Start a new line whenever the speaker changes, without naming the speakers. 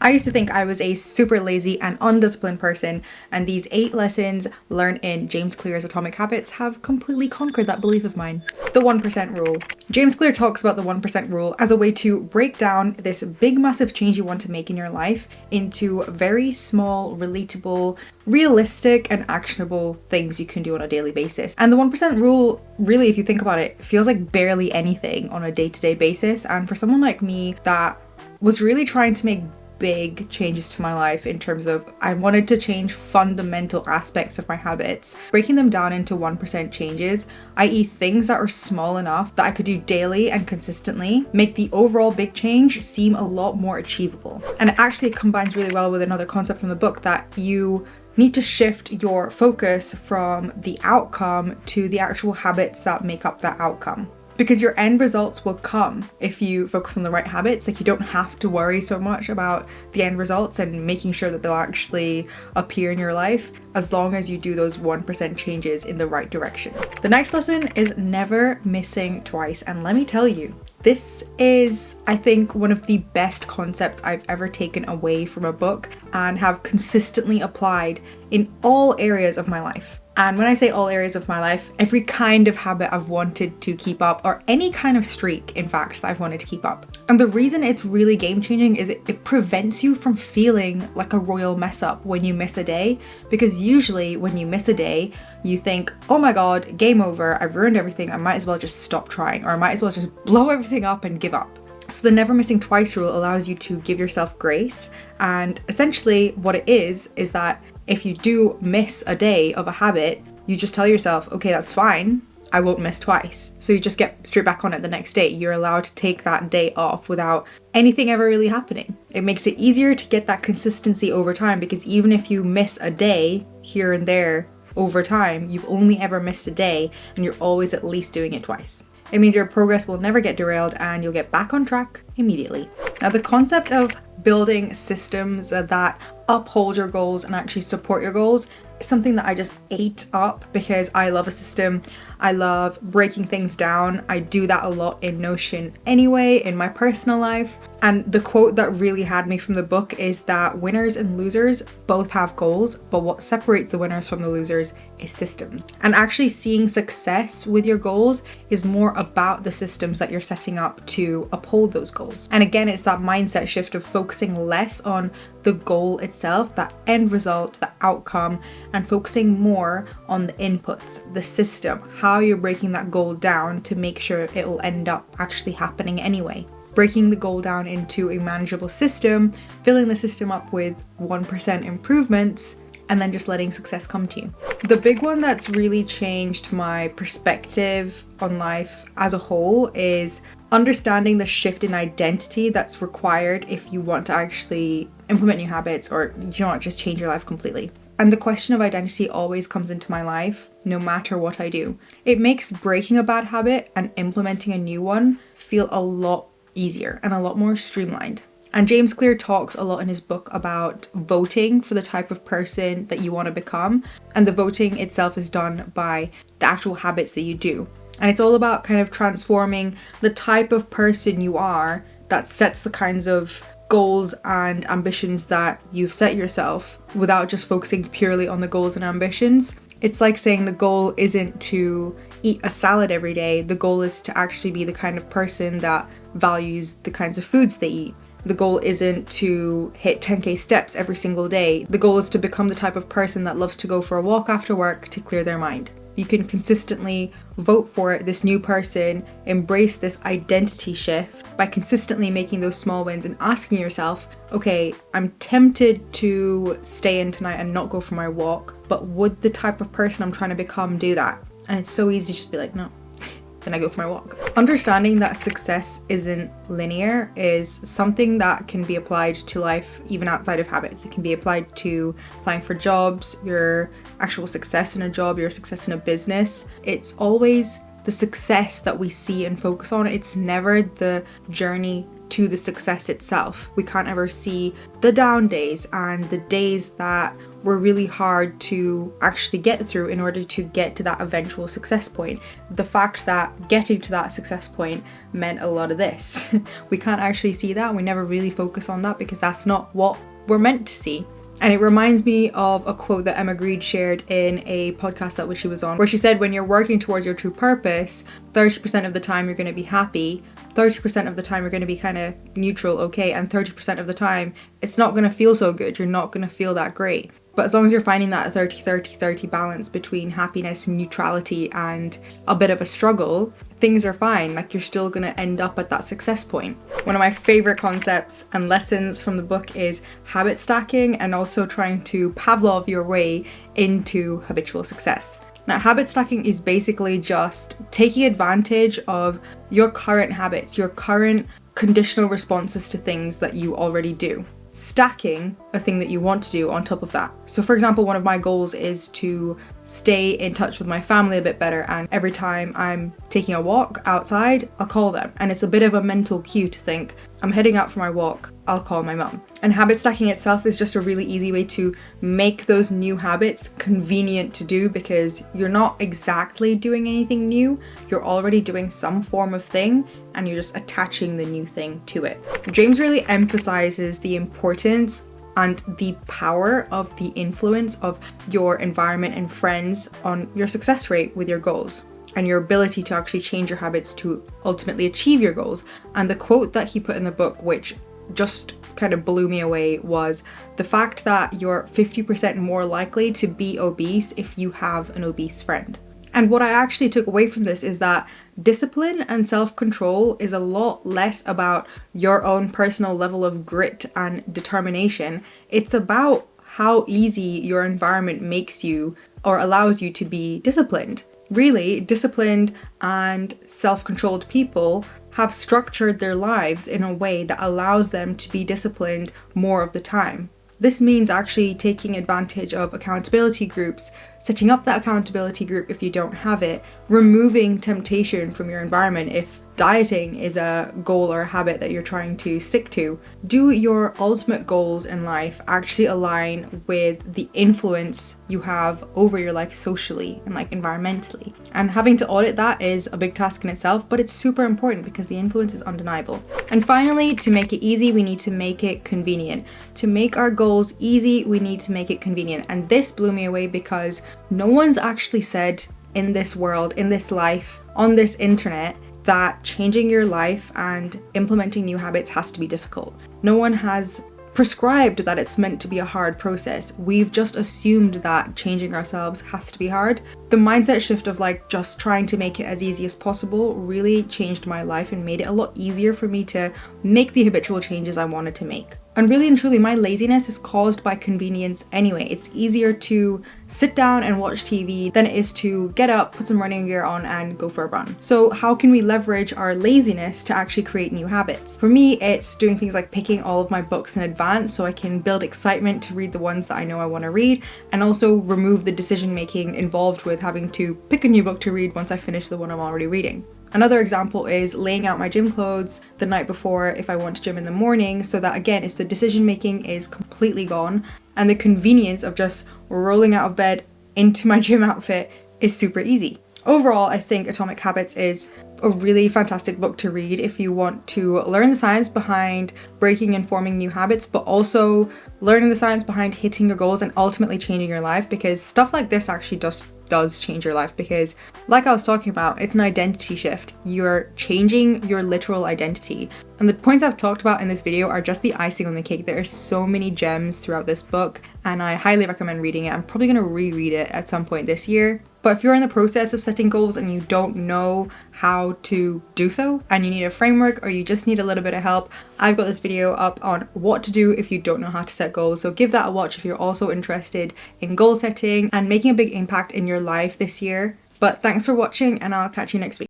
I used to think I was a super lazy and undisciplined person, and these 8 lessons learned in James Clear's Atomic Habits have completely conquered that belief of mine. The 1% rule. James Clear talks about the 1% rule as a way to break down this big massive change you want to make in your life into very small, relatable, realistic and actionable things you can do on a daily basis. And the 1% rule, really, if you think about it, feels like barely anything on a day-to-day basis. And for someone like me that was really trying to make big changes to my life in terms of I wanted to change fundamental aspects of my habits, breaking them down into 1% changes, i.e. things that are small enough that I could do daily and consistently, make the overall big change seem a lot more achievable. And it actually combines really well with another concept from the book, that you need to shift your focus from the outcome to the actual habits that make up that outcome. Because your end results will come if you focus on the right habits. Like, you don't have to worry so much about the end results and making sure that they'll actually appear in your life, as long as you do those 1% changes in the right direction. The next lesson is never missing twice. And let me tell you, this is, I think, one of the best concepts I've ever taken away from a book and have consistently applied in all areas of my life. And when I say all areas of my life, every kind of habit I've wanted to keep up, or any kind of streak, in fact, that I've wanted to keep up. And the reason it's really game-changing is it prevents you from feeling like a royal mess up when you miss a day. Because usually when you miss a day, you think, oh my god, game over, I've ruined everything, I might as well just stop trying, or I might as well just blow everything up and give up. So the never missing twice rule allows you to give yourself grace. And essentially what it is that if you do miss a day of a habit, you just tell yourself, okay, that's fine, I won't miss twice. So you just get straight back on it the next day. You're allowed to take that day off without anything ever really happening. It makes it easier to get that consistency over time, because even if you miss a day here and there over time, you've only ever missed a day and you're always at least doing it twice. It means your progress will never get derailed and you'll get back on track immediately. Now, the concept of building systems that uphold your goals and actually support your goals is something that I just ate up, because I love a system. I love breaking things down. I do that a lot in Notion anyway, in my personal life. And the quote that really had me from the book is that winners and losers both have goals, but what separates the winners from the losers is systems. And actually seeing success with your goals is more about the systems that you're setting up to uphold those goals. And again, it's that mindset shift of focusing less on the goal itself, that end result, the outcome, and focusing more on the inputs, the system, how you're breaking that goal down to make sure it will end up actually happening anyway. Breaking the goal down into a manageable system, filling the system up with 1% improvements, and then just letting success come to you. The big one that's really changed my perspective on life as a whole is understanding the shift in identity that's required if you want to actually implement new habits, or just change your life completely. And the question of identity always comes into my life, no matter what I do. It makes breaking a bad habit and implementing a new one feel a lot easier and a lot more streamlined. And James Clear talks a lot in his book about voting for the type of person that you want to become. And the voting itself is done by the actual habits that you do. And it's all about kind of transforming the type of person you are that sets the kinds of goals and ambitions that you've set yourself, without just focusing purely on the goals and ambitions. It's like saying the goal isn't to eat a salad every day. The goal is to actually be the kind of person that values the kinds of foods they eat. The goal isn't to hit 10k steps every single day. The goal is to become the type of person that loves to go for a walk after work to clear their mind. You can consistently vote for this new person, embrace this identity shift by consistently making those small wins and asking yourself, okay, I'm tempted to stay in tonight and not go for my walk, but would the type of person I'm trying to become do that? And it's so easy to just be like, no. Then I go for my walk. Understanding that success isn't linear is something that can be applied to life even outside of habits. It can be applied to applying for jobs, your actual success in a job, your success in a business. It's always the success that we see and focus on. It's never the journey to the success itself. We can't ever see the down days and the days that were really hard to actually get through in order to get to that eventual success point. The fact that getting to that success point meant a lot of this. We can't actually see that. We never really focus on that because that's not what we're meant to see. And it reminds me of a quote that Emma Grede shared in a podcast that she was on, where she said, when you're working towards your true purpose, 30% of the time you're going to be happy, 30% of the time you're going to be kind of neutral, okay, and 30% of the time it's not going to feel so good. You're not going to feel that great. But as long as you're finding that 30-30-30 balance between happiness, neutrality, and a bit of a struggle, things are fine. Like, you're still going to end up at that success point. One of my favorite concepts and lessons from the book is habit stacking, and also trying to Pavlov your way into habitual success. Now, habit stacking is basically just taking advantage of your current habits, your current conditional responses to things that you already do, stacking a thing that you want to do on top of that. So for example, one of my goals is to stay in touch with my family a bit better, and every time I'm taking a walk outside, I'll call them. And it's a bit of a mental cue to think, I'm heading out for my walk, I'll call my mum. And habit stacking itself is just a really easy way to make those new habits convenient to do, because you're not exactly doing anything new, you're already doing some form of thing, and you're just attaching the new thing to it. James really emphasizes the importance and the power of the influence of your environment and friends on your success rate with your goals, and your ability to actually change your habits to ultimately achieve your goals. And the quote that he put in the book, which just kind of blew me away, was the fact that you're 50% more likely to be obese if you have an obese friend. And what I actually took away from this is that discipline and self-control is a lot less about your own personal level of grit and determination. It's about how easy your environment makes you or allows you to be disciplined. Really, disciplined and self-controlled people have structured their lives in a way that allows them to be disciplined more of the time. This means actually taking advantage of accountability groups, setting up that accountability group if you don't have it, removing temptation from your environment if dieting is a goal or a habit that you're trying to stick to. Do your ultimate goals in life actually align with the influence you have over your life socially and like environmentally? And having to audit that is a big task in itself, but it's super important because the influence is undeniable. And finally, to make it easy, we need to make it convenient. To make our goals easy, we need to make it convenient. And this blew me away because no one's actually said in this world, in this life, on this internet, that changing your life and implementing new habits has to be difficult. No one has prescribed that it's meant to be a hard process. We've just assumed that changing ourselves has to be hard. The mindset shift of like just trying to make it as easy as possible really changed my life and made it a lot easier for me to make the habitual changes I wanted to make. And really and truly, my laziness is caused by convenience anyway. It's easier to sit down and watch TV than it is to get up, put some running gear on, and go for a run. So how can we leverage our laziness to actually create new habits? For me, it's doing things like picking all of my books in advance so I can build excitement to read the ones that I know I want to read, and also remove the decision making involved with having to pick a new book to read once I finish the one I'm already reading. Another example is laying out my gym clothes the night before if I want to gym in the morning, so that again, it's the decision making is completely gone and the convenience of just rolling out of bed into my gym outfit is super easy. Overall, I think Atomic Habits is a really fantastic book to read if you want to learn the science behind breaking and forming new habits, but also learning the science behind hitting your goals and ultimately changing your life, because stuff like this actually does change your life. Because like I was talking about, it's an identity shift. You're changing your literal identity. And the points I've talked about in this video are just the icing on the cake. There are so many gems throughout this book and I highly recommend reading it. I'm probably going to reread it at some point this year. But if you're in the process of setting goals and you don't know how to do so, and you need a framework or you just need a little bit of help, I've got this video up on what to do if you don't know how to set goals. So give that a watch if you're also interested in goal setting and making a big impact in your life this year. But thanks for watching and I'll catch you next week.